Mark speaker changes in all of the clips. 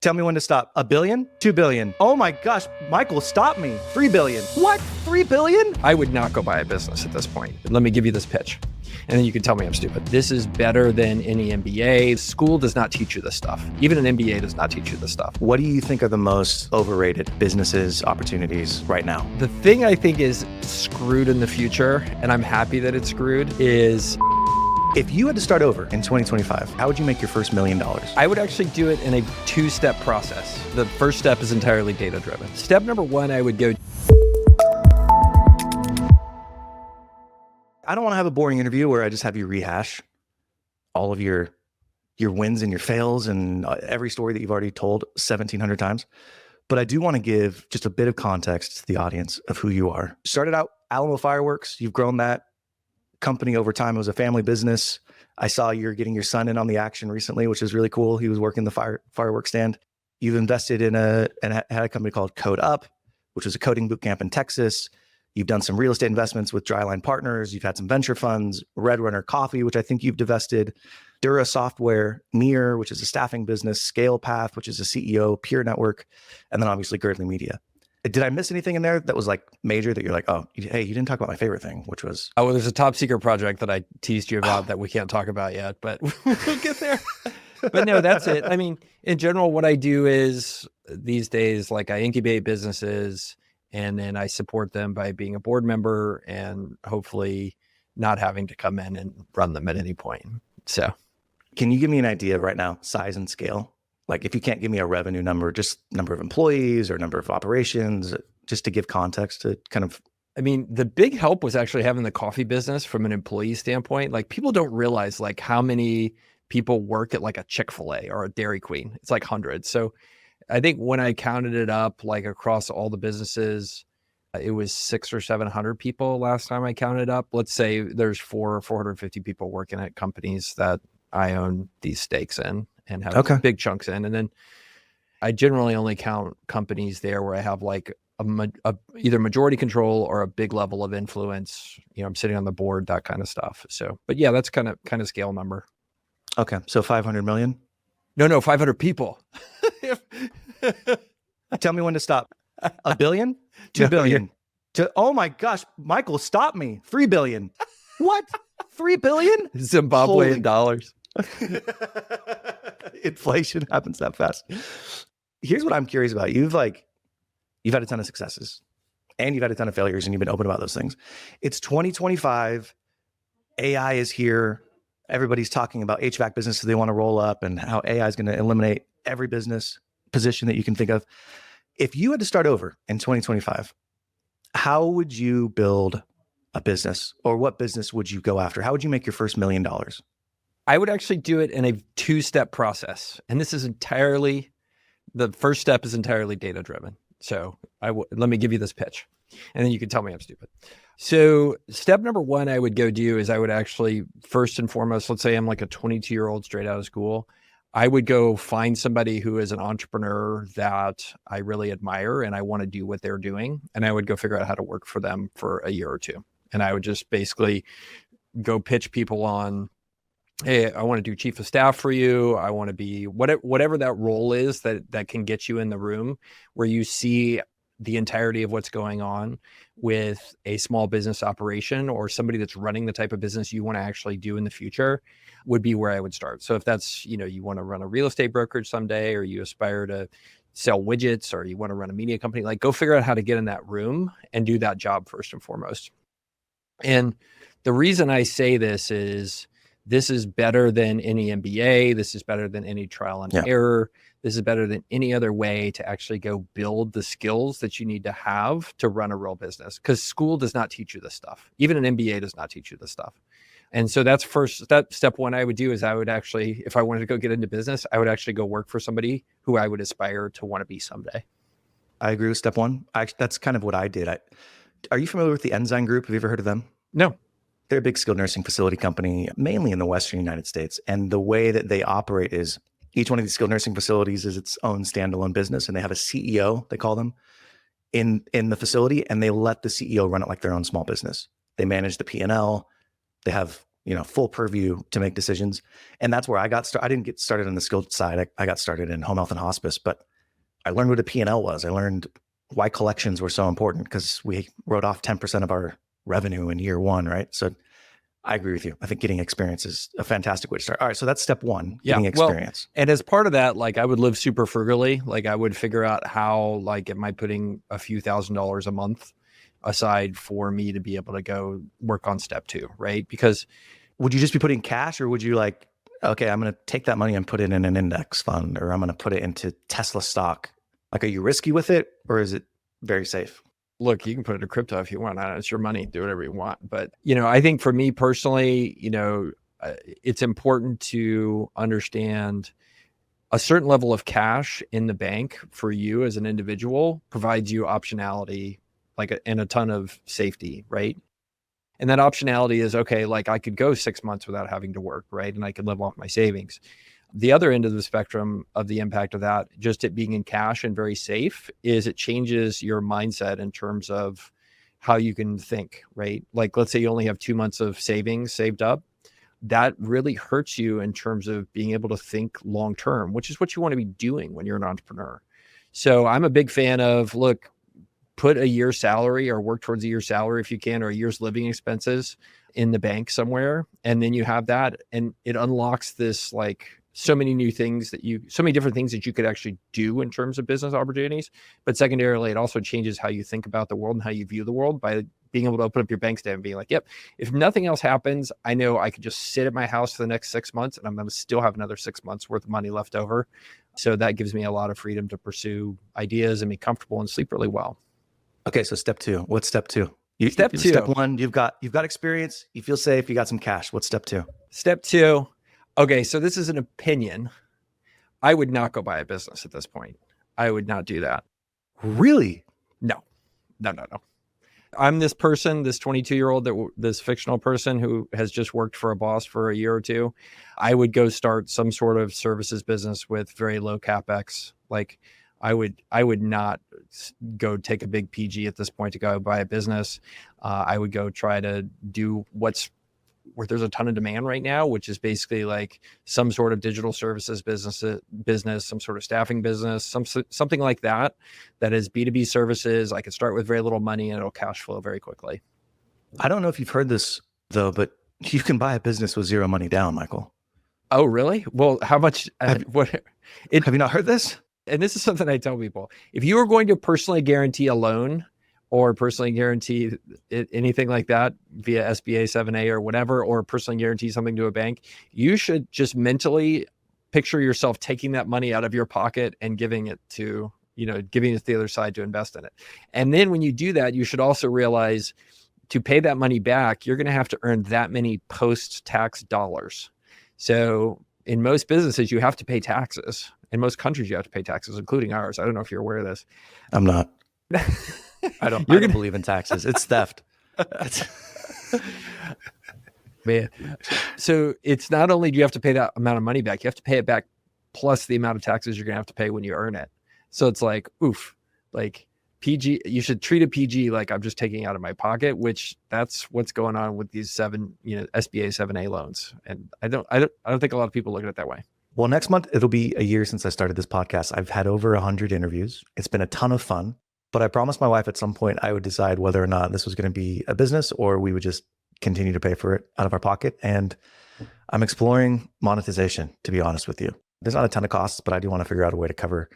Speaker 1: Tell me when to stop. $1 billion? $2 billion. Oh my gosh, Michael, stop me. $3 billion. What? $3 billion?
Speaker 2: I would not go buy a business at this point. Let me give you this pitch, and then you can tell me I'm stupid. This is better than any MBA. School does not teach you this stuff. Even an MBA does not teach you this stuff.
Speaker 1: What do you think are the most overrated businesses, opportunities right now?
Speaker 2: The thing I think is screwed in the future, and I'm happy that it's screwed, is
Speaker 1: if you had to start over in 2025, how would you make your first $1 million?
Speaker 2: I would actually do it in a two-step process. The first step is entirely data-driven. Step number one, I would go.
Speaker 1: I don't want to have a boring interview where I just have you rehash all of your wins and your fails and every story that you've already told 1,700 times. But I do want to give just a bit of context to the audience of who you are. Started out Alamo Fireworks. You've grown that company over time. It was a family business. I saw you're getting your son in on the action recently, which is really cool. He was working the fireworks stand. You've invested in had a company called Code Up, which was a coding boot camp in Texas. You've done some real estate investments with Dryline Partners. You've had some venture funds, Red Runner Coffee, which I think you've divested, Dura Software, Near, which is a staffing business, Scale Path, which is a CEO, Peer Network, and then obviously Gertling Media. Did I miss anything in there that was like major that you're like, oh, hey, you didn't talk about my favorite thing, which was?
Speaker 2: Oh, well, there's a top secret project that I teased you about that we can't talk about yet, but we'll get there. But no, that's it. I mean, in general, what I do is these days, like I incubate businesses and then I support them by being a board member and hopefully not having to come in and run them at any point. So
Speaker 1: can you give me an idea right now, size and scale? Like if you can't give me a revenue number, just number of employees or number of operations, just to give context to kind of.
Speaker 2: I mean, the big help was actually having the coffee business from an employee standpoint. Like people don't realize like how many people work at like a Chick-fil-A or a Dairy Queen. It's like hundreds. So I think when I counted it up, like across all the businesses, it was 600 or 700 people last time I counted up. Let's say there's 450 people working at companies that I own these stakes in and have big chunks in. And then I generally only count companies there where I have like either majority control or a big level of influence. You know, I'm sitting on the board, that kind of stuff. So, but yeah, that's kind of scale number.
Speaker 1: Okay. So 500 million?
Speaker 2: No, 500 people.
Speaker 1: Tell me when to stop. $1 billion? $2 billion. Oh my gosh, Michael, stop me. $3 billion. What? $3 billion?
Speaker 2: Zimbabwean dollars.
Speaker 1: Inflation happens that fast. Here's what I'm curious about. You've had a ton of successes and you've had a ton of failures and you've been open about those things. It's 2025. AI is here. Everybody's talking about HVAC businesses they want to roll up and how AI is going to eliminate every business position that you can think of. If you had to start over in 2025, how would you build a business or what business would you go after? How would you make your first $1 million?
Speaker 2: I would actually do it in a two-step process. And this is the first step is entirely data-driven. So let me give you this pitch and then you can tell me I'm stupid. So step number one I would go do is I would actually, first and foremost, let's say I'm like a 22-year-old straight out of school. I would go find somebody who is an entrepreneur that I really admire and I want to do what they're doing. And I would go figure out how to work for them for a year or two. And I would just basically go pitch people on, hey, I want to do chief of staff for you. I want to be whatever that role is that can get you in the room where you see the entirety of what's going on with a small business operation or somebody that's running the type of business you want to actually do in the future would be where I would start. So if that's, you want to run a real estate brokerage someday, or you aspire to sell widgets, or you want to run a media company, like go figure out how to get in that room and do that job first and foremost. And the reason I say this is better than any MBA. This is better than any trial and error. This is better than any other way to actually go build the skills that you need to have to run a real business, because school does not teach you this stuff. Even an MBA does not teach you this stuff. And so that's step one I would do is I would actually, if I wanted to go get into business, I would actually go work for somebody who I would aspire to want to be someday.
Speaker 1: I agree with step one. That's kind of what I did. Are you familiar with the Ensign Group? Have you ever heard of them?
Speaker 2: No.
Speaker 1: They're a big skilled nursing facility company, mainly in the Western United States. And the way that they operate is each one of these skilled nursing facilities is its own standalone business. And they have a CEO, they call them, in the facility. And they let the CEO run it like their own small business. They manage the P&L. They have, full purview to make decisions. And that's where I got started. I didn't get started on the skilled side. I got started in home health and hospice, but I learned what a P&L was. I learned why collections were so important because we wrote off 10% of our revenue in year one, right? So I agree with you. I think getting experience is a fantastic way to start. All right, so that's step one, getting experience.
Speaker 2: Well, and as part of that, like I would live super frugally. Like I would figure out how, like, am I putting a few $1,000s a month aside for me to be able to go work on step two, right? Because
Speaker 1: would you just be putting cash, or would you like, okay, I'm going to take that money and put it in an index fund, or I'm going to put it into Tesla stock? Like, are you risky with it, or is it very safe?
Speaker 2: Look, you can put it in crypto if you want. It's your money. Do whatever you want. But, I think for me personally, it's important to understand a certain level of cash in the bank for you as an individual provides you optionality, and a ton of safety, right? And that optionality is, okay, like I could go 6 months without having to work, right? And I could live off my savings. The other end of the spectrum of the impact of that, just it being in cash and very safe, is it changes your mindset in terms of how you can think, right? Like, let's say you only have 2 months of savings saved up. That really hurts you in terms of being able to think long-term, which is what you want to be doing when you're an entrepreneur. So I'm a big fan of, look, put a year's salary or work towards a year's salary if you can, or a year's living expenses in the bank somewhere. And then you have that, and it unlocks this, like, so many different things that you could actually do in terms of business opportunities. But secondarily, it also changes how you think about the world and how you view the world by being able to open up your bank statement and being like, yep, if nothing else happens, I know I could just sit at my house for the next 6 months and I'm going to still have another 6 months worth of money left over. So that gives me a lot of freedom to pursue ideas and be comfortable and sleep really well.
Speaker 1: Okay, so step two. What's step two?
Speaker 2: Step two.
Speaker 1: Step one, you've got experience, you feel safe, you got some cash. What's step two?
Speaker 2: Step two. Okay, so this is an opinion. I would not go buy a business at this point. I would not do that.
Speaker 1: Really?
Speaker 2: No. I'm this person, this 22-year-old, this fictional person who has just worked for a boss for a year or two. I would go start some sort of services business with very low CapEx. Like, I would not go take a big PG at this point to go buy a business. I would go try to do where there's a ton of demand right now, which is basically like some sort of digital services business, some sort of staffing business, something like that is B2B services. I could start with very little money and it'll cash flow very quickly.
Speaker 1: I don't know if you've heard this though, but you can buy a business with zero money down, Michael.
Speaker 2: Oh, really? Well, how much?
Speaker 1: Have you not heard this?
Speaker 2: And this is something I tell people. If you are going to personally guarantee a loan or personally guarantee anything like that via SBA 7A or whatever, or personally guarantee something to a bank, you should just mentally picture yourself taking that money out of your pocket and giving it to the other side to invest in it. And then when you do that, you should also realize to pay that money back, you're going to have to earn that many post-tax dollars. So in most businesses, you have to pay taxes. In most countries, you have to pay taxes, including ours. I don't know if you're aware of this.
Speaker 1: I'm not. I don't believe in taxes. It's theft.
Speaker 2: Man. So it's not only do you have to pay that amount of money back, you have to pay it back plus the amount of taxes you're going to have to pay when you earn it. So it's like, oof, like PG, you should treat a PG like I'm just taking out of my pocket, which that's what's going on with these SBA 7A loans. And I don't think a lot of people look at it that way.
Speaker 1: Well, next month, it'll be a year since I started this podcast. I've had over 100 interviews. It's been a ton of fun, but I promised my wife at some point I would decide whether or not this was going to be a business or we would just continue to pay for it out of our pocket. And I'm exploring monetization, to be honest with you. There's not a ton of costs, but I do want to figure out a way to cover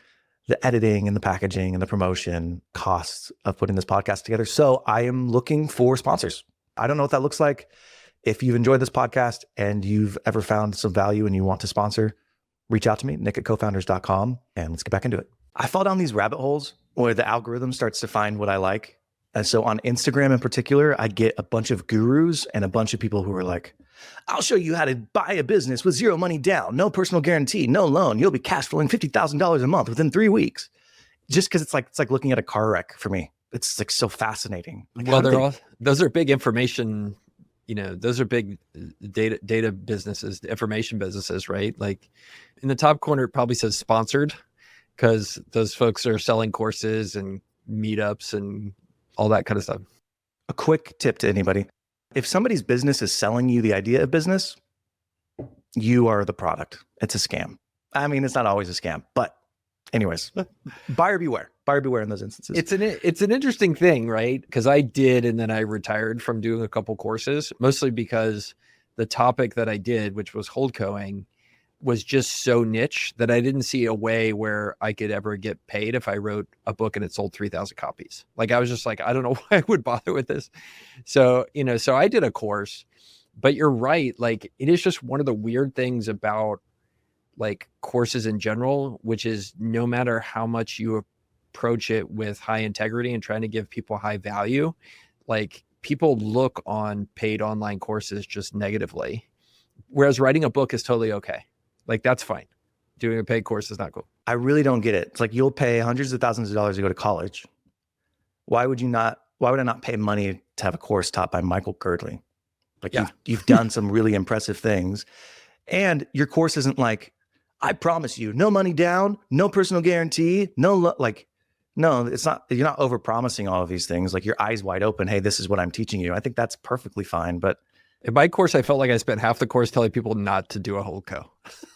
Speaker 1: the editing and the packaging and the promotion costs of putting this podcast together. So I am looking for sponsors. I don't know what that looks like. If you've enjoyed this podcast and you've ever found some value and you want to sponsor, reach out to me, nick@cofounders.com, and let's get back into it. I fall down these rabbit holes where the algorithm starts to find what I like. And so on Instagram in particular, I get a bunch of gurus and a bunch of people who are like, I'll show you how to buy a business with zero money down, no personal guarantee, no loan. You'll be cash flowing $50,000 a month within 3 weeks. Just because it's like looking at a car wreck for me. It's like so fascinating. Like,
Speaker 2: well, those are big information. Those are big data businesses, information businesses, right? Like in the top corner, it probably says sponsored because those folks are selling courses and meetups and all that kind of stuff.
Speaker 1: A quick tip to anybody. If somebody's business is selling you the idea of business, you are the product. It's a scam. I mean, it's not always a scam, but anyways, buyer beware. Buyer beware in those instances.
Speaker 2: It's an interesting thing, right? Because I did, and then I retired from doing a couple courses, mostly because the topic that I did, which was holdcoing, was just so niche that I didn't see a way where I could ever get paid if I wrote a book and it sold 3,000 copies. Like, I was just like, I don't know why I would bother with this. So, so I did a course, but you're right. Like, it is just one of the weird things about like courses in general, which is no matter how much you approach it with high integrity and trying to give people high value, like people look on paid online courses just negatively. Whereas writing a book is totally okay. Like, that's fine. Doing a paid course is not cool.
Speaker 1: I really don't get it. It's like, you'll pay hundreds of thousands of dollars to go to college. Why would I not pay money to have a course taught by Michael Girdley? Like, you've done some really impressive things, and your course isn't like, I promise you, no money down, no personal guarantee, no, it's not, you're not over promising all of these things. Like, your eyes wide open. Hey, this is what I'm teaching you. I think that's perfectly fine. But
Speaker 2: in my course, I felt like I spent half the course telling people not to do a holdco.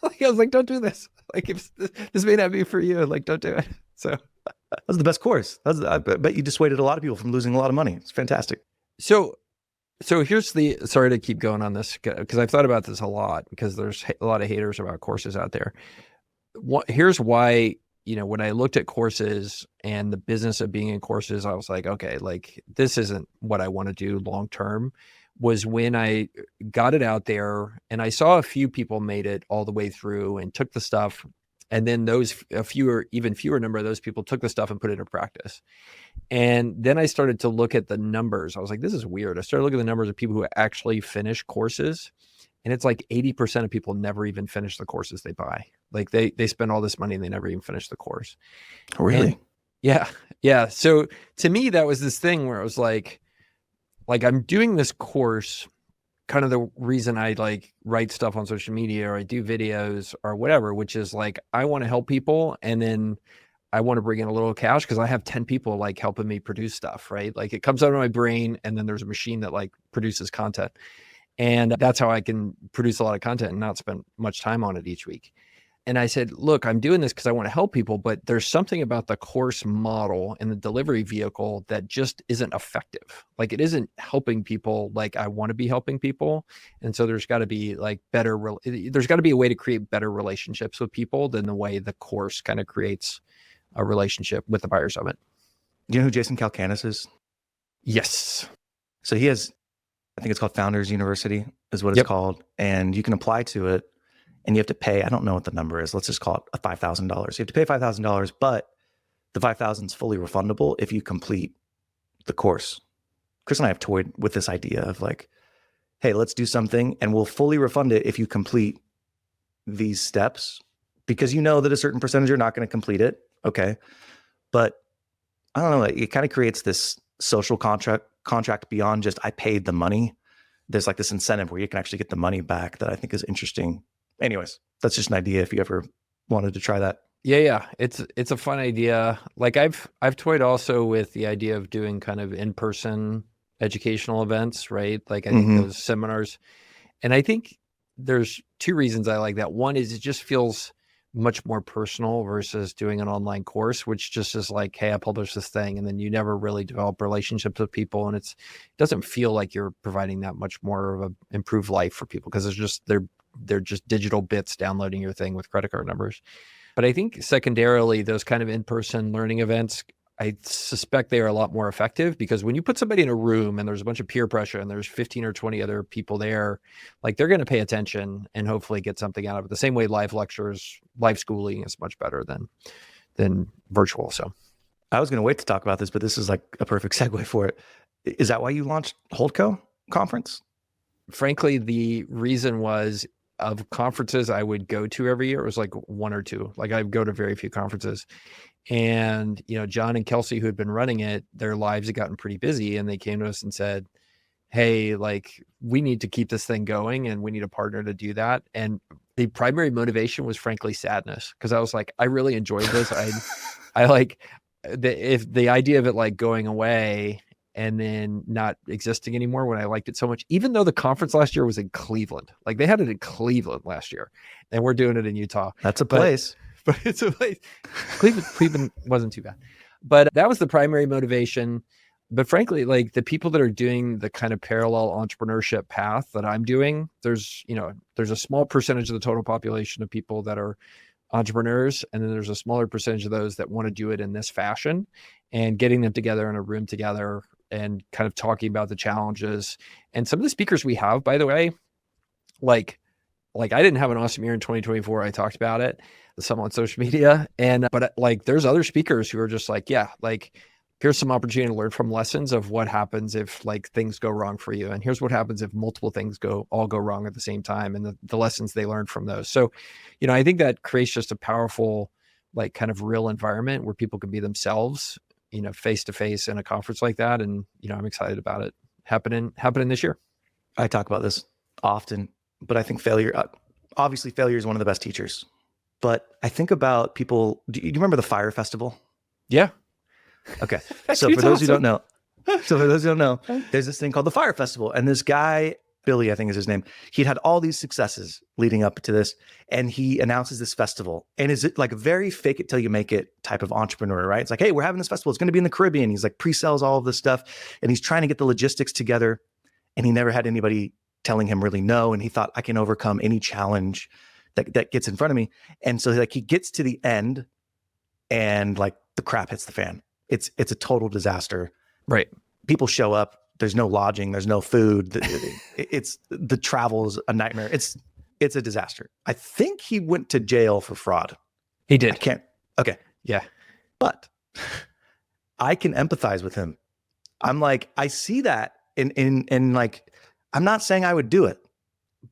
Speaker 2: Like, I was like, don't do this. Like, if this may not be for you, like, don't do it. So
Speaker 1: that was the best course. I bet you dissuaded a lot of people from losing a lot of money. It's fantastic.
Speaker 2: So here's sorry to keep going on this, because I've thought about this a lot, because there's a lot of haters about courses out there. Here's why, when I looked at courses and the business of being in courses, I was like, okay, like, this isn't what I want to do long-term, was when I got it out there and I saw a few people made it all the way through and took the stuff. And then even fewer number of those people took the stuff and put it into practice. And then I started to look at the numbers. I was like, this is weird. I started looking at the numbers of people who actually finish courses. And it's like 80% of people never even finish the courses they buy. Like, they spend all this money and they never even finish the course.
Speaker 1: Really?
Speaker 2: And yeah. So to me, that was this thing where I was like I'm doing this course, kind of the reason I like write stuff on social media or I do videos or whatever, which is like, I want to help people. And then I want to bring in a little cash because I have 10 people like helping me produce stuff, right? Like, it comes out of my brain and then there's a machine that like produces content. And that's how I can produce a lot of content and not spend much time on it each week. And I said, look, I'm doing this because I want to help people, but there's something about the course model and the delivery vehicle that just isn't effective. Like, it isn't helping people like I want to be helping people. And so there's got to be like there's got to be a way to create better relationships with people than the way the course kind of creates a relationship with the buyers of it.
Speaker 1: Do you know who Jason Calacanis is?
Speaker 2: Yes. So
Speaker 1: he has, I think it's called Founders University is what it's called. And you can apply to it. And you have to pay, I don't know what the number is. Let's just call it $5,000. You have to pay $5,000, but the $5,000 is fully refundable if you complete the course. Chris and I have toyed with this idea of like, hey, let's do something and we'll fully refund it if you complete these steps, because you know that a certain percentage are not going to complete it. Okay. But I don't know, it kind of creates this social contract beyond just I paid the money. There's like this incentive where you can actually get the money back that I think is interesting. Anyways, that's just an idea if you ever wanted to try that.
Speaker 2: Yeah. It's a fun idea. Like, I've toyed also with the idea of doing kind of in-person educational events, right? Like, I think those seminars. And I think there's two reasons I like that. One is it just feels much more personal versus doing an online course, which just is like, hey, I published this thing, and then you never really develop relationships with people. And it doesn't feel like you're providing that much more of an improved life for people, because they're just digital bits downloading your thing with credit card numbers. But I think secondarily, those kind of in-person learning events, I suspect they are a lot more effective, because when you put somebody in a room and there's a bunch of peer pressure and there's 15 or 20 other people there, like, they're going to pay attention and hopefully get something out of it. The same way live lectures, live schooling is much better than virtual. So
Speaker 1: I was going to wait to talk about this, but this is like a perfect segue for it. Is that why you launched Holdco Conference?
Speaker 2: Frankly, the reason was, of conferences I would go to every year, it was like one or two. Like, I'd go to very few conferences. And, John and Kelsey, who had been running it, their lives had gotten pretty busy, and they came to us and said, hey, like, we need to keep this thing going and we need a partner to do that. And the primary motivation was frankly sadness, because I was like, I really enjoyed this. I like if the idea of it like going away and then not existing anymore when I liked it so much, even though the conference last year was in Cleveland. Like they had it in Cleveland last year and we're doing it in Utah.
Speaker 1: That's a place.
Speaker 2: But it's a place. Cleveland wasn't too bad. But that was the primary motivation. But frankly, like the people that are doing the kind of parallel entrepreneurship path that I'm doing, there's a small percentage of the total population of people that are entrepreneurs. And then there's a smaller percentage of those that want to do it in this fashion, and getting them together in a room together and kind of talking about the challenges. And some of the speakers we have, by the way, like I didn't have an awesome year in 2024. I talked about it some on social media, but like there's other speakers who are just like, yeah, like here's some opportunity to learn from lessons of what happens if like things go wrong for you. And here's what happens if multiple things all go wrong at the same time, and the lessons they learned from those. So, I think that creates just a powerful, like kind of real environment where people can be themselves, face to face in a conference like that. And, I'm excited about it happening this year.
Speaker 1: I talk about this often, but I think obviously failure is one of the best teachers. But I think about people, do you remember the Fyre Festival?
Speaker 2: Yeah.
Speaker 1: Okay. So for those who don't know, there's this thing called the Fyre Festival. And this guy, Billy, I think is his name, he'd had all these successes leading up to this. And he announces this festival. And is it like a very fake it till you make it type of entrepreneur, right? It's like, hey, we're having this festival. It's going to be in the Caribbean. He's like pre-sells all of this stuff. And he's trying to get the logistics together. And he never had anybody telling him really no. And he thought, I can overcome any challenge that gets in front of me. And so like he gets to the end and like the crap hits the fan. It's a total disaster.
Speaker 2: Right.
Speaker 1: People show up. There's no lodging. There's no food. The travel is a nightmare. It's a disaster. I think he went to jail for fraud.
Speaker 2: He did.
Speaker 1: Okay.
Speaker 2: Yeah.
Speaker 1: But I can empathize with him. I'm like, I see that in like, I'm not saying I would do it,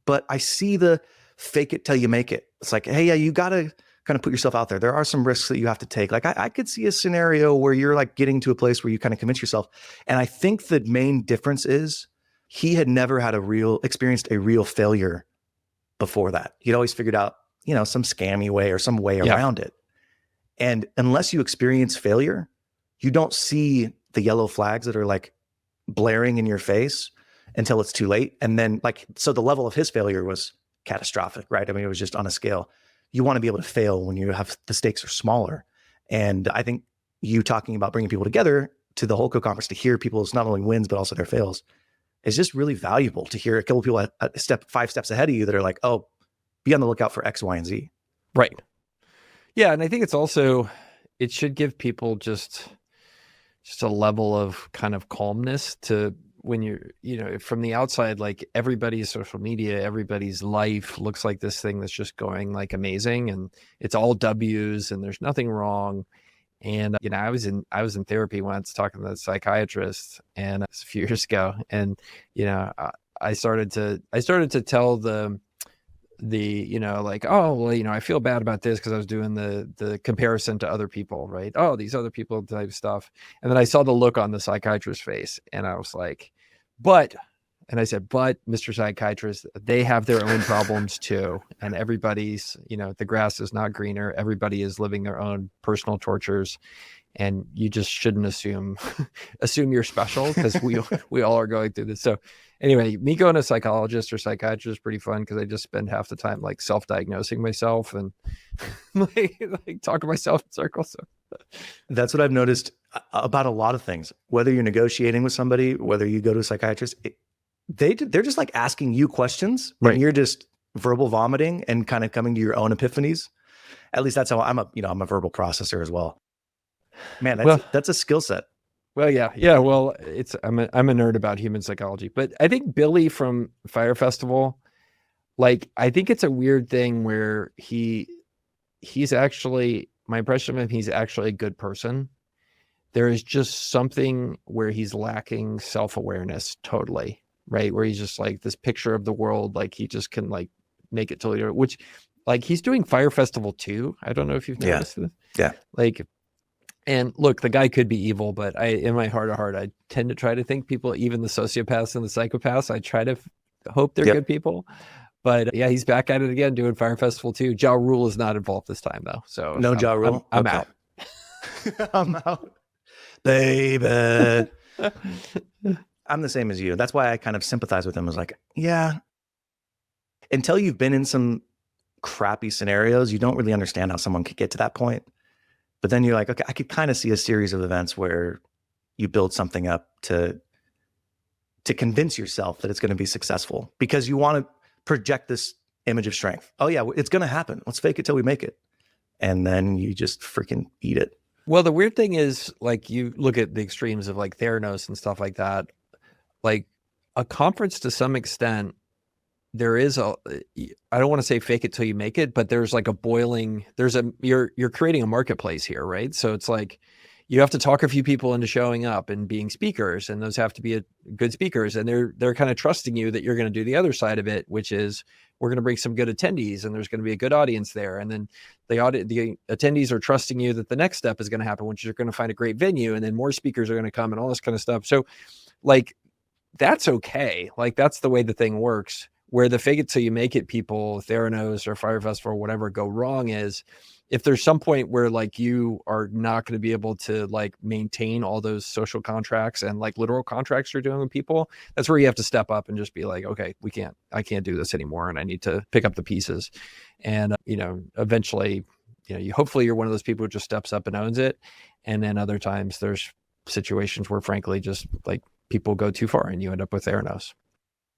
Speaker 1: but I see the fake it till you make it. It's like, hey, yeah, you got to kind of put yourself out there. There are some risks that you have to take. Like I could see a scenario where you're like getting to a place where you kind of convince yourself. And I think the main difference is he had never had experienced a real failure before that. He'd always figured out, some scammy way or some way around it. And unless you experience failure, you don't see the yellow flags that are like blaring in your face until it's too late. And then so the level of his failure was catastrophic, right? I mean, it was just on a scale. You want to be able to fail when the stakes are smaller. And I think you talking about bringing people together to the Hulewsky conference to hear people's not only wins, but also their fails is just really valuable to hear a couple of people 5 steps ahead of you that are like, oh, be on the lookout for X, Y, and Z.
Speaker 2: Right. Yeah. And I think it should give people just a level of kind of calmness to when you're, from the outside, like everybody's social media, everybody's life looks like this thing that's just going like amazing and it's all W's and there's nothing wrong. And, I was in therapy once talking to the psychiatrist and a few years ago. And, I started to tell the like, oh, well, I feel bad about this because I was doing the comparison to other people, right? Oh, these other people type stuff. And then I saw the look on the psychiatrist's face and I was like, but Mr. Psychiatrist, they have their own problems too. And everybody's, the grass is not greener. Everybody is living their own personal tortures. And you just shouldn't assume you're special because we all are going through this. So anyway, me going to a psychologist or psychiatrist is pretty fun because I just spend half the time like self-diagnosing myself and like talking myself in circles. So
Speaker 1: that's what I've noticed about a lot of things. Whether you're negotiating with somebody, whether you go to a psychiatrist, they're just like asking you questions, right? And you're just verbal vomiting and kind of coming to your own epiphanies. At least that's how I'm a verbal processor as well. Man, that's a skill set.
Speaker 2: Well, yeah. Well, I'm a nerd about human psychology, but I think Billy from Fyre Festival, like I think it's a weird thing where he's actually, my impression of him, he's actually a good person. There is just something where he's lacking self-awareness totally, right? Where he's just like this picture of the world, like he just can like make it totally, which like he's doing Fyre Festival too. I don't know if you've noticed this.
Speaker 1: Yeah.
Speaker 2: Like, and look, the guy could be evil, but in my heart of heart, I tend to try to think people, even the sociopaths and the psychopaths, I try to hope they're good people. But yeah, he's back at it again doing Fyre Festival too. Ja Rule is not involved this time though. So
Speaker 1: no Ja Rule.
Speaker 2: I'm out.
Speaker 1: I'm out. Baby. I'm the same as you. That's why I kind of sympathize with him. I was like, yeah, until you've been in some crappy scenarios, you don't really understand how someone could get to that point. But then you're like, okay, I could kind of see a series of events where you build something up to convince yourself that it's going to be successful because you want to project this image of strength. Oh yeah, it's going to happen. Let's fake it till we make it. And then you just freaking eat it.
Speaker 2: Well, the weird thing is, like, you look at the extremes of like Theranos and stuff like that. Like a conference, to some extent, there is a, I don't want to say fake it till you make it, but there's like a boiling, you're creating a marketplace here, right? So it's like, you have to talk a few people into showing up and being speakers, and those have to be good speakers. And they're kind of trusting you that you're going to do the other side of it, which is we're going to bring some good attendees and there's going to be a good audience there. And then the attendees are trusting you that the next step is going to happen, which is you're going to find a great venue, and then more speakers are going to come and all this kind of stuff. So like, that's okay. Like, that's the way the thing works. Where the fake it till you make it people, Theranos or Fyre Festival or whatever, go wrong is if there's some point where like you are not going to be able to like maintain all those social contracts and like literal contracts you're doing with people, that's where you have to step up and just be like, okay, I can't do this anymore, and I need to pick up the pieces. And eventually, hopefully you're one of those people who just steps up and owns it. And then other times there's situations where frankly just like people go too far and you end up with Theranos.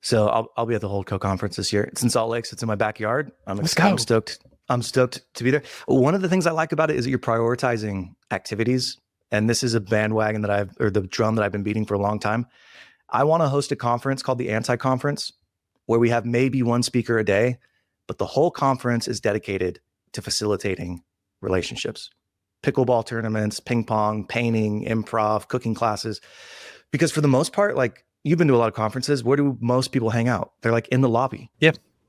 Speaker 1: So I'll be at the Holdco conference this year. It's in Salt Lake. So it's in my backyard. I'm stoked. I'm stoked to be there. One of the things I like about it is that you're prioritizing activities. And this is a bandwagon or the drum that I've been beating for a long time. I want to host a conference called the Anti-Conference, where we have maybe one speaker a day, but the whole conference is dedicated to facilitating relationships, pickleball tournaments, ping pong, painting, improv, cooking classes. Because for the most part, like, you've been to a lot of conferences. Where do most people hang out? They're like in the lobby,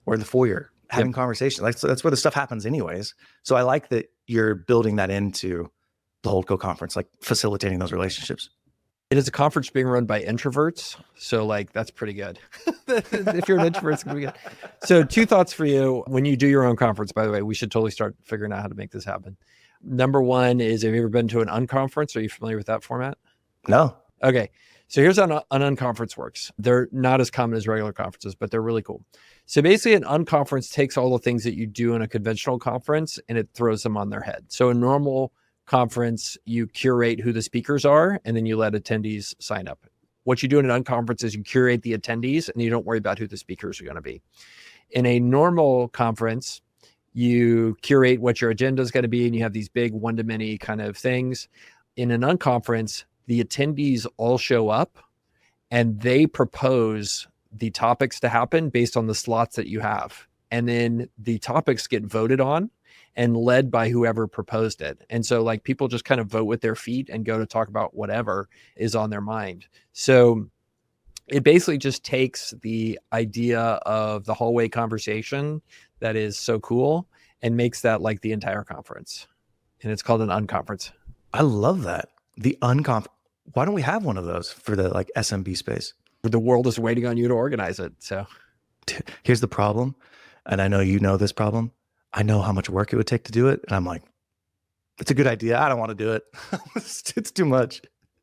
Speaker 1: or in the foyer, having conversations. Like, so that's where the stuff happens anyways. So I like that you're building that into the Holdco conference, like facilitating those relationships.
Speaker 2: It is a conference being run by introverts. So like, that's pretty good. If you're an introvert, it's gonna be good. So 2 thoughts for you. When you do your own conference, by the way, we should totally start figuring out how to make this happen. Number 1 is, have you ever been to an unconference? Are you familiar with that format?
Speaker 1: No.
Speaker 2: Okay. So here's how an unconference works. They're not as common as regular conferences, but they're really cool. So basically an unconference takes all the things that you do in a conventional conference and it throws them on their head. So a normal conference, you curate who the speakers are, and then you let attendees sign up. What you do in an unconference is you curate the attendees and you don't worry about who the speakers are going to be. In a normal conference, you curate what your agenda is going to be, and you have these big one-to-many kind of things. In an unconference, the attendees all show up and they propose the topics to happen based on the slots that you have. And then the topics get voted on and led by whoever proposed it. And so like, people just kind of vote with their feet and go to talk about whatever is on their mind. So it basically just takes the idea of the hallway conversation that is so cool and makes that like the entire conference. And it's called an unconference.
Speaker 1: I love that. The unconference. Why don't we have one of those for the like SMB space?
Speaker 2: The world is waiting on you to organize it. So
Speaker 1: here's the problem. And I know you know this problem. I know how much work it would take to do it. And I'm like, it's a good idea. I don't want to do it. It's too much.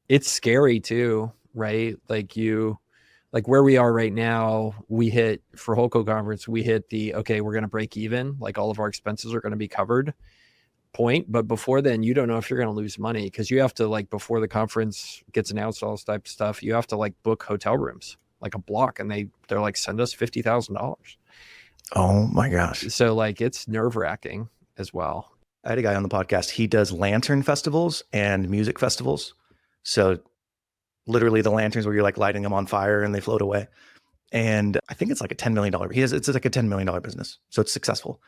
Speaker 2: It's scary too, right? Like where we are right now, we hit for Holdco conference, we hit okay, we're going to break even. Like all of our expenses are going to be covered point. But before then, you don't know if you're going to lose money, because you have to, like, before the conference gets announced, all this type of stuff, you have to like book hotel rooms, like a block, and they're like, send us $50,000.
Speaker 1: Oh my gosh.
Speaker 2: So like, it's nerve wracking as well.
Speaker 1: I had a guy on the podcast. He does lantern festivals and music festivals. So literally the lanterns where you're like lighting them on fire and they float away. And I think it's like a $10 million. It's like a $10 million business. So it's successful.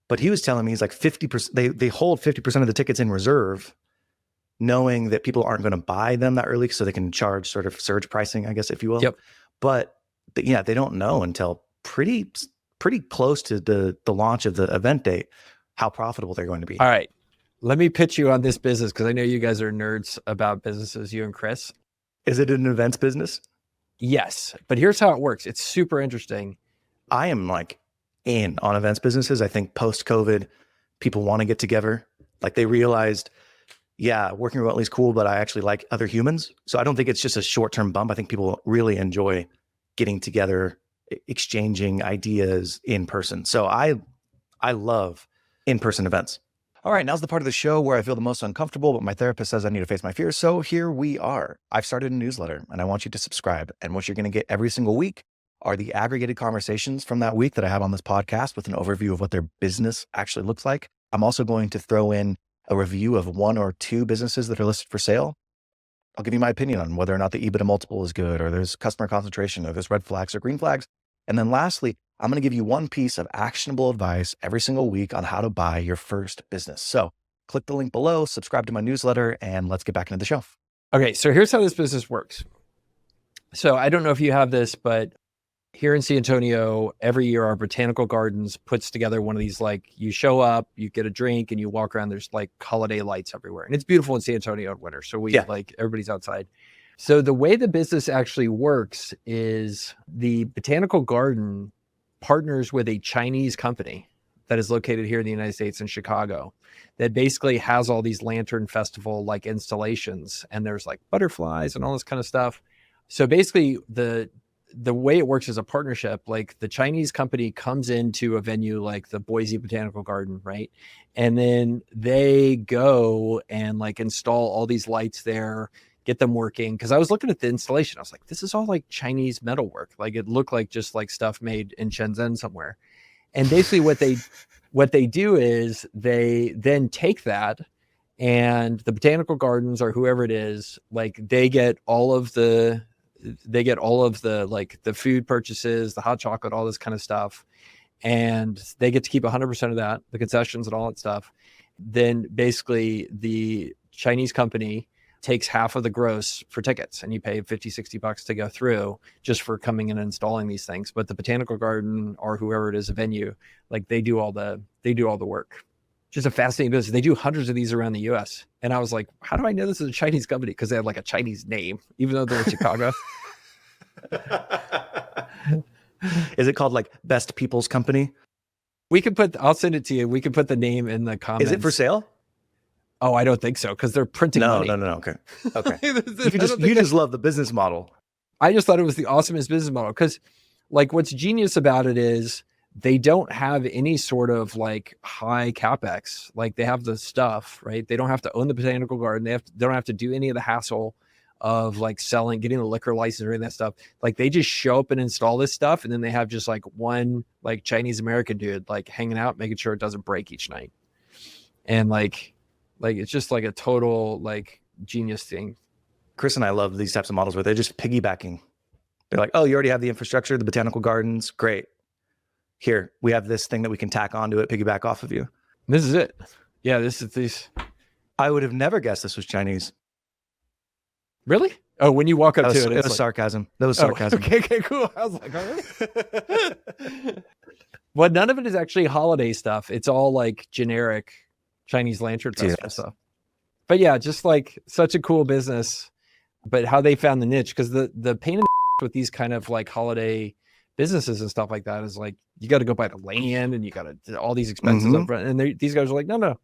Speaker 1: But he was telling me he's like 50%, they hold 50% of the tickets in reserve, knowing that people aren't going to buy them that early, so they can charge sort of surge pricing, I guess, if you will.
Speaker 2: Yep.
Speaker 1: But yeah, they don't know until pretty close to the launch of the event date how profitable they're going to be.
Speaker 2: All right. Let me pitch you on this business, because I know you guys are nerds about businesses, you and Chris.
Speaker 1: Is it an events business?
Speaker 2: Yes. But here's how it works. It's super interesting.
Speaker 1: I am like in on events businesses. I think post-COVID, people want to get together. Like, they realized yeah, working remotely is cool, but I actually like other humans. So I don't think it's just a short-term bump. I think people really enjoy getting together, exchanging ideas in person. So I love in-person events. All right, now's the part of the show where I feel the most uncomfortable, but my therapist says I need to face my fears. So here we are. I've started a newsletter and I want you to subscribe. And what you're going to get every single week are the aggregated conversations from that week that I have on this podcast with an overview of what their business actually looks like. I'm also going to throw in a review of 1 or 2 businesses that are listed for sale. I'll give you my opinion on whether or not the EBITDA multiple is good, or there's customer concentration, or there's red flags or green flags. And then lastly, I'm going to give you one piece of actionable advice every single week on how to buy your first business. So click the link below, subscribe to my newsletter, and let's get back into the show.
Speaker 2: Okay, so here's how this business works. So I don't know if you have this, but here in San Antonio, every year our botanical gardens puts together one of these, like, you show up, you get a drink and you walk around, there's like holiday lights everywhere. And it's beautiful in San Antonio in winter. So like everybody's outside. So the way the business actually works is the botanical garden partners with a Chinese company that is located here in the United States in Chicago that basically has all these lantern festival like installations, and there's like butterflies and all this kind of stuff. So basically the way it works is a partnership. Like the Chinese company comes into a venue like the Boise Botanical Garden, right? And then they go and like install all these lights there, get them working. Cause I was looking at the installation. I was like, this is all like Chinese metalwork. Like it looked like just like stuff made in Shenzhen somewhere. And basically what they do is they then take that, and the botanical gardens or whoever it is, like they get all of the like the food purchases, the hot chocolate, all this kind of stuff. And they get to keep 100% of that, the concessions and all that stuff. Then basically the Chinese company takes half of the gross for tickets, and you pay $50-$60 to go through just for coming in and installing these things. But the botanical garden or whoever it is, a venue, like they do all the work. Just a fascinating business. They do hundreds of these around the US. And I was like, how do I know this is a Chinese company? Because they have like a Chinese name, even though they're in Chicago.
Speaker 1: Is it called like Best People's Company?
Speaker 2: I'll send it to you. We can put the name in the comments.
Speaker 1: Is it for sale?
Speaker 2: Oh, I don't think so, because they're printing money.
Speaker 1: No. Okay. You just love the business model.
Speaker 2: I just thought it was the awesomest business model, because like what's genius about it is they don't have any sort of like high capex. Like they have the stuff, right? They don't have to own the botanical garden. They don't have to do any of the hassle of like getting the liquor license or any of that stuff. Like they just show up and install this stuff, and then they have just like one like Chinese American dude like hanging out, making sure it doesn't break each night. And like it's just like a total like genius thing.
Speaker 1: Chris and I love these types of models where they're just piggybacking. They're like, oh, you already have the infrastructure, the botanical gardens, great. Here, we have this thing that we can tack onto it, piggyback off of you.
Speaker 2: This is it. Yeah, this is these.
Speaker 1: I would have never guessed this was Chinese.
Speaker 2: Really? Oh, when you walk up to it,
Speaker 1: it was like, sarcasm. That was sarcasm.
Speaker 2: Okay, cool. I was like, oh. Well, none of it is actually holiday stuff. It's all like generic Chinese lantern festival stuff. But yeah, just like such a cool business. But how they found the niche, because the pain in the with these kind of like holiday businesses and stuff like that is like, you got to go buy the land and you got to all these expenses up front. And these guys are like, no,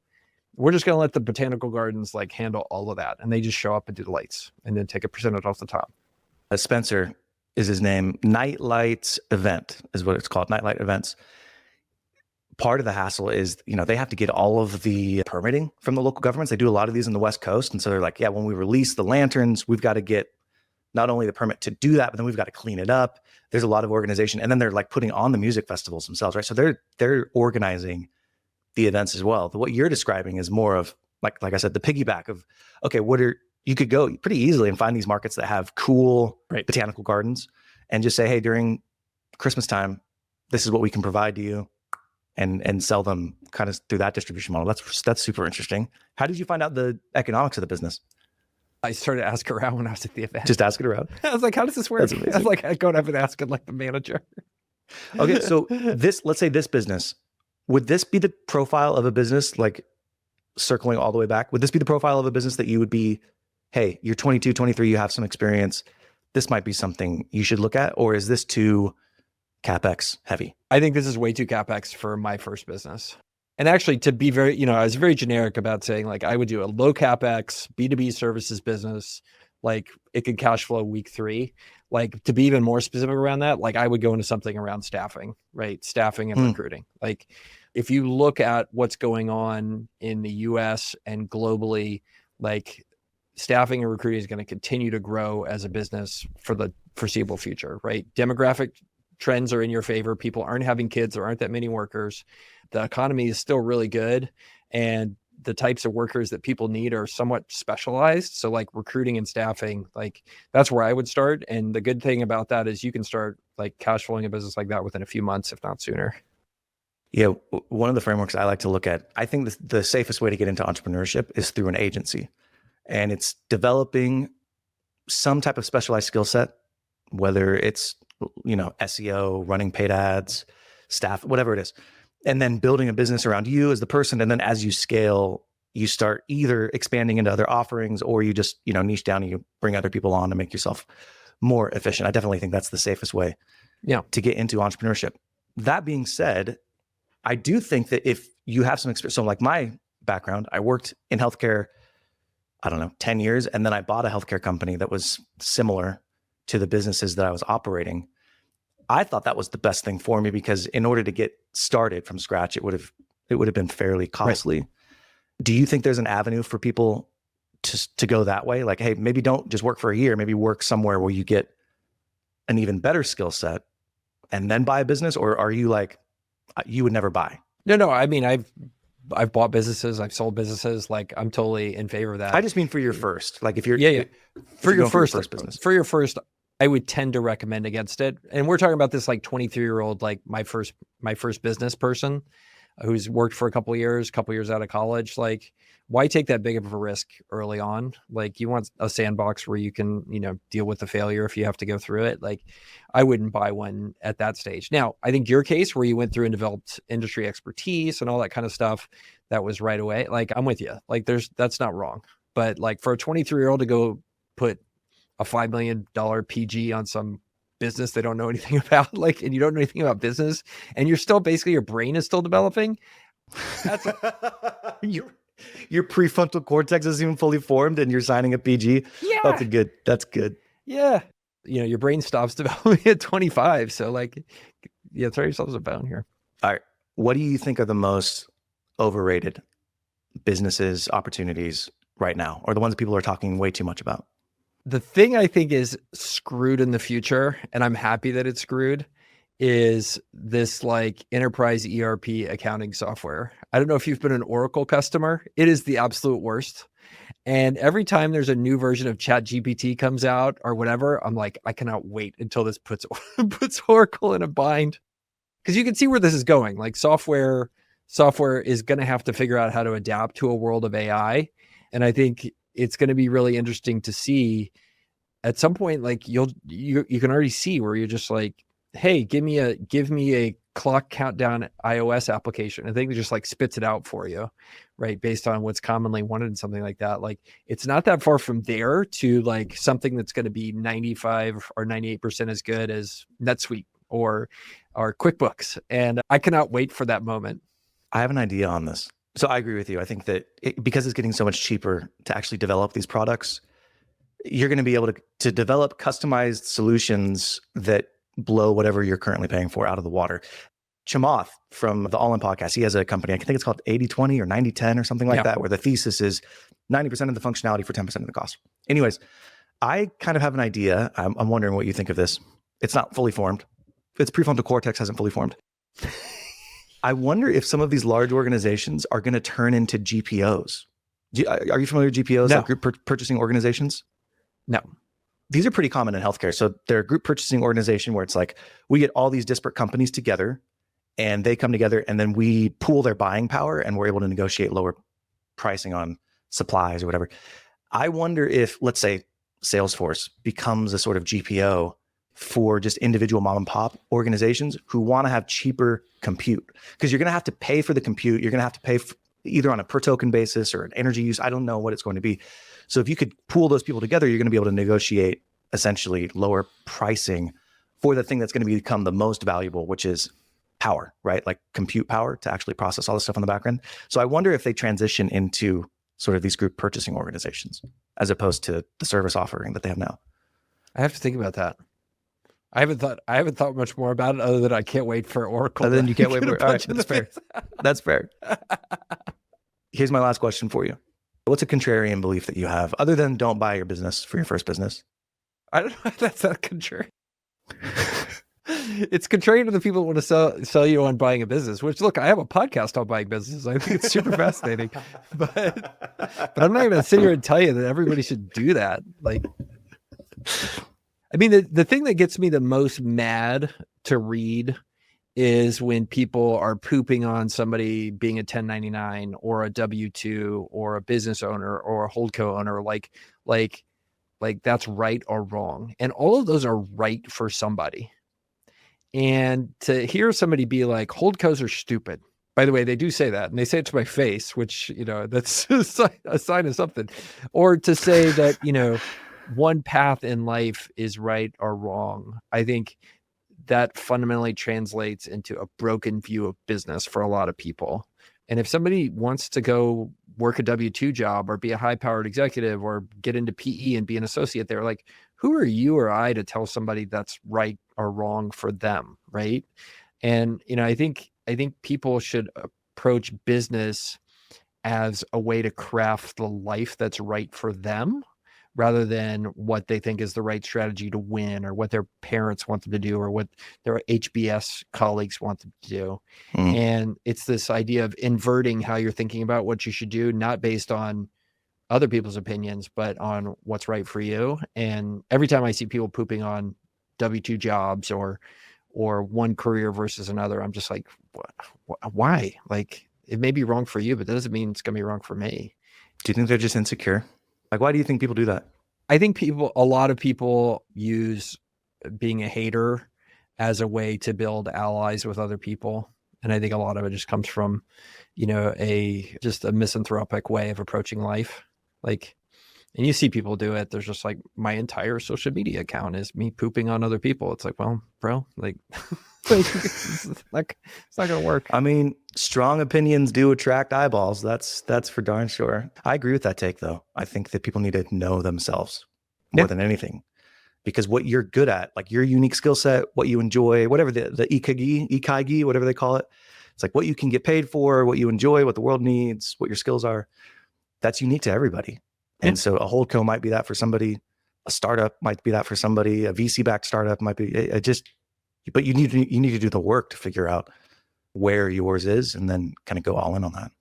Speaker 2: we're just going to let the botanical gardens like handle all of that. And they just show up and do the lights and then take a percentage off the top.
Speaker 1: Spencer is his name. Nightlight event is what it's called. Nightlight events. Part of the hassle is, they have to get all of the permitting from the local governments. They do a lot of these in the West Coast. And so they're like, yeah, when we release the lanterns, we've got to get not only the permit to do that, but then we've got to clean it up. There's a lot of organization. And then they're like putting on the music festivals themselves, right? So they're organizing the events as well. What you're describing is more of like I said, the piggyback of, okay, you could go pretty easily and find these markets that have cool botanical gardens and just say, hey, during Christmas time, this is what we can provide to you, and sell them kind of through that distribution model. That's super interesting. How did you find out the economics of the business?
Speaker 2: I started asking around when I was at the event.
Speaker 1: Just asking around.
Speaker 2: I was like, how does this work? I was like, going up and asking like the manager.
Speaker 1: Okay, so let's say this business, would this be the profile of a business, like circling all the way back? Would this be the profile of a business that you would be, hey, you're 22, 23, you have some experience, this might be something you should look at? Or is this too CapEx heavy?
Speaker 2: I think this is way too CapEx for my first business. And actually, to be very, I was very generic about saying like I would do a low capex B2B services business, like it could cash flow week 3. Like to be even more specific around that, like I would go into something around staffing, right? Staffing and recruiting. Like if you look at what's going on in the US and globally, like staffing and recruiting is going to continue to grow as a business for the foreseeable future, right? Demographic trends are in your favor. People aren't having kids. There aren't that many workers. The economy is still really good. And the types of workers that people need are somewhat specialized. So like recruiting and staffing, like that's where I would start. And the good thing about that is you can start like cash flowing a business like that within a few months, if not sooner.
Speaker 1: Yeah. One of the frameworks I like to look at, I think the safest way to get into entrepreneurship is through an agency. And it's developing some type of specialized skill set, whether it's, SEO, running paid ads, staff, whatever it is. And then building a business around you as the person. And then as you scale, you start either expanding into other offerings or you just, niche down and you bring other people on to make yourself more efficient. I definitely think that's the safest way to get into entrepreneurship. That being said, I do think that if you have some experience, so like my background, I worked in healthcare, 10 years. And then I bought a healthcare company that was similar to the businesses that I was operating. I thought that was the best thing for me because in order to get started from scratch, it would have been fairly costly. Right. Do you think there's an avenue for people to go that way? Like, hey, maybe don't just work for a year, maybe work somewhere where you get an even better skill set and then buy a business? Or are you like, you would never buy?
Speaker 2: No. I mean, I've bought businesses, I've sold businesses. Like I'm totally in favor of that.
Speaker 1: I just mean for your first, like if you're,
Speaker 2: for your first business, for your first, I would tend to recommend against it. And we're talking about this like 23-year-old, like my first business person who's worked for a couple of years out of college. Like why take that big of a risk early on? Like you want a sandbox where you can, deal with the failure if you have to go through it. Like I wouldn't buy one at that stage. Now, I think your case where you went through and developed industry expertise and all that kind of stuff, that was right away. Like I'm with you. Like that's not wrong. But like for a 23-year-old to go put a $5 million PG on some business they don't know anything about, like, and you don't know anything about business, and you're still basically your brain is still developing. That's
Speaker 1: your prefrontal cortex isn't even fully formed, and you're signing a PG.
Speaker 2: Yeah,
Speaker 1: That's good.
Speaker 2: Yeah, your brain stops developing at 25. So like, throw yourselves a bone here.
Speaker 1: All right, what do you think are the most overrated businesses, opportunities right now, or the ones that people are talking way too much about?
Speaker 2: The thing I think is screwed in the future, and I'm happy that it's screwed, is this like enterprise ERP accounting software. I don't know if you've been an Oracle customer. It is the absolute worst. And every time there's a new version of ChatGPT comes out or whatever, I'm like, I cannot wait until this puts Oracle in a bind. Because you can see where this is going. Like software is going to have to figure out how to adapt to a world of AI. And I think it's going to be really interesting to see at some point, like you can already see where you're just like, hey, give me a clock countdown iOS application. I think it just like spits it out for you, right? Based on what's commonly wanted and something like that. Like it's not that far from there to like something that's going to be 95 or 98% as good as NetSuite or QuickBooks. And I cannot wait for that moment.
Speaker 1: I have an idea on this. So I agree with you. I think that because it's getting so much cheaper to actually develop these products, you're going to be able to develop customized solutions that blow whatever you're currently paying for out of the water. Chamath from the All In podcast, he has a company, I think it's called 80/20 or 90/10 or something like that, where the thesis is 90% of the functionality for 10% of the cost. Anyways, I kind of have an idea. I'm wondering what you think of this. It's not fully formed. Its prefrontal cortex hasn't fully formed. I wonder if some of these large organizations are going to turn into GPOs. Are you familiar with GPOs,
Speaker 2: No.
Speaker 1: like group purchasing organizations?
Speaker 2: No.
Speaker 1: These are pretty common in healthcare. So they're a group purchasing organization where it's like we get all these disparate companies together and they come together and then we pool their buying power and we're able to negotiate lower pricing on supplies or whatever. I wonder if, let's say, Salesforce becomes a sort of GPO for just individual mom and pop organizations who want to have cheaper compute, because you're going to have to pay for the compute. You're going to have to pay either on a per token basis or an energy use. I don't know what it's going to be. So if you could pool those people together, you're going to be able to negotiate essentially lower pricing for the thing that's going to become the most valuable, which is power, right? Like compute power to actually process all this stuff on the back end. So I wonder if they transition into sort of these group purchasing organizations as opposed to the service offering that they have now.
Speaker 2: I have to think about that. I haven't thought much more about it other than I can't wait for Oracle.
Speaker 1: Other than you can't wait for
Speaker 2: it.
Speaker 1: All right, that's fair. That's fair. Here's my last question for you. What's a contrarian belief that you have other than don't buy your business for your first business?
Speaker 2: I don't know if that's not contrarian. It's contrarian to the people who want to sell you on buying a business, which, look, I have a podcast on buying businesses. I think it's super fascinating, but I'm not going to sit here and tell you that everybody should do that. Like, I mean, the thing that gets me the most mad to read is when people are pooping on somebody being a 1099 or a W-2 or a business owner or a holdco owner, like that's right or wrong. And all of those are right for somebody. And to hear somebody be like, holdcos are stupid. By the way, they do say that, and they say it to my face, which, that's a sign of something. Or to say that, one path in life is right or wrong. I think that fundamentally translates into a broken view of business for a lot of people. And if somebody wants to go work a W-2 job or be a high-powered executive or get into PE and be an associate there, like, who are you or I to tell somebody that's right or wrong for them, right? And, I think people should approach business as a way to craft the life that's right for them, rather than what they think is the right strategy to win or what their parents want them to do or what their HBS colleagues want them to do. And it's this idea of inverting how you're thinking about what you should do, not based on other people's opinions, but on what's right for you. And every time I see people pooping on W-2 jobs or one career versus another, I'm just like, why? Like, it may be wrong for you, but that doesn't mean it's going to be wrong for me.
Speaker 1: Do you think they're just insecure? Like, why do you think people do that?
Speaker 2: I think a lot of people use being a hater as a way to build allies with other people. And I think a lot of it just comes from, just a misanthropic way of approaching life. Like, and you see people do it. There's just like, my entire social media account is me pooping on other people. It's like, well, bro, like, it's not going to work.
Speaker 1: I mean, strong opinions do attract eyeballs. That's for darn sure. I agree with that take, though. I think that people need to know themselves more than anything, because what you're good at, like your unique skill set, what you enjoy, whatever the ikigai, whatever they call it. It's like what you can get paid for, what you enjoy, what the world needs, what your skills are. That's unique to everybody. And so a holdco might be that for somebody, a startup might be that for somebody, a VC-backed startup might be. But you need to do the work to figure out where yours is and then kind of go all in on that.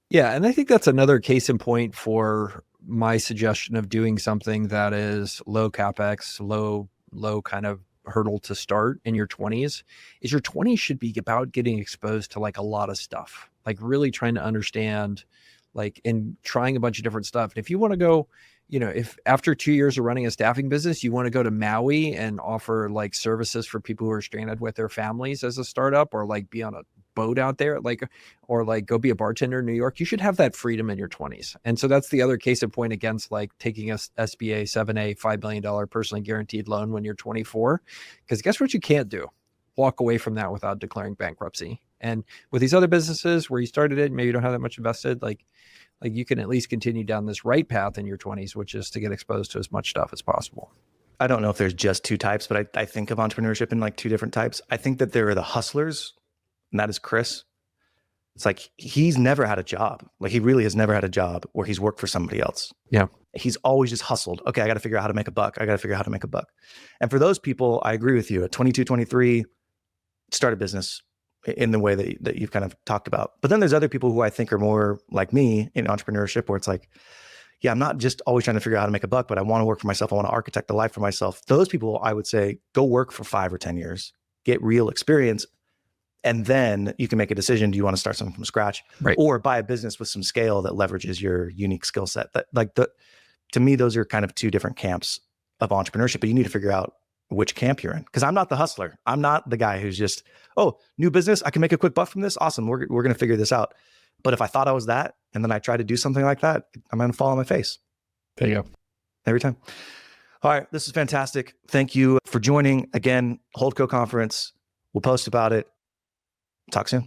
Speaker 2: Yeah. And I think that's another case in point for my suggestion of doing something that is low CapEx, low kind of hurdle to start in your 20s. Is your 20s should be about getting exposed to like a lot of stuff, like really trying to understand, like, and trying a bunch of different stuff. And if you want to go, if after 2 years of running a staffing business, you want to go to Maui and offer like services for people who are stranded with their families as a startup, or like be on a boat out there, or go be a bartender in New York, you should have that freedom in your 20s. And so that's the other case in point against like taking a SBA 7A $5 million personally guaranteed loan when you're 24. Because guess what you can't do? Walk away from that without declaring bankruptcy. And with these other businesses where you started it, maybe you don't have that much invested, like you can at least continue down this right path in your 20s, which is to get exposed to as much stuff as possible.
Speaker 1: I don't know if there's just two types, but I think of entrepreneurship in like two different types. I think that there are the hustlers, and that is Chris. It's like he's never had a job. Like he really has never had a job where he's worked for somebody else.
Speaker 2: Yeah.
Speaker 1: He's always just hustled. Okay, I got to figure out how to make a buck. And for those people, I agree with you. At 22, 23, start a business in the way that you've kind of talked about. But then there's other people who I think are more like me in entrepreneurship, where it's like, yeah, I'm not just always trying to figure out how to make a buck, but I want to work for myself. I want to architect the life for myself. Those people, I would say, go work for 5 or 10 years, get real experience. And then you can make a decision. Do you want to start something from scratch,
Speaker 2: right,
Speaker 1: or buy a business with some scale that leverages your unique skill set? To me, those are kind of two different camps of entrepreneurship, but you need to figure out which camp you're in. Because I'm not the hustler. I'm not the guy who's just, oh, new business, I can make a quick buck from this. Awesome. We're going to figure this out. But if I thought I was that, and then I try to do something like that, I'm going to fall on my face.
Speaker 2: There you go.
Speaker 1: Every time. All right. This is fantastic. Thank you for joining. Again, Holdco Conference. We'll post about it. Talk soon.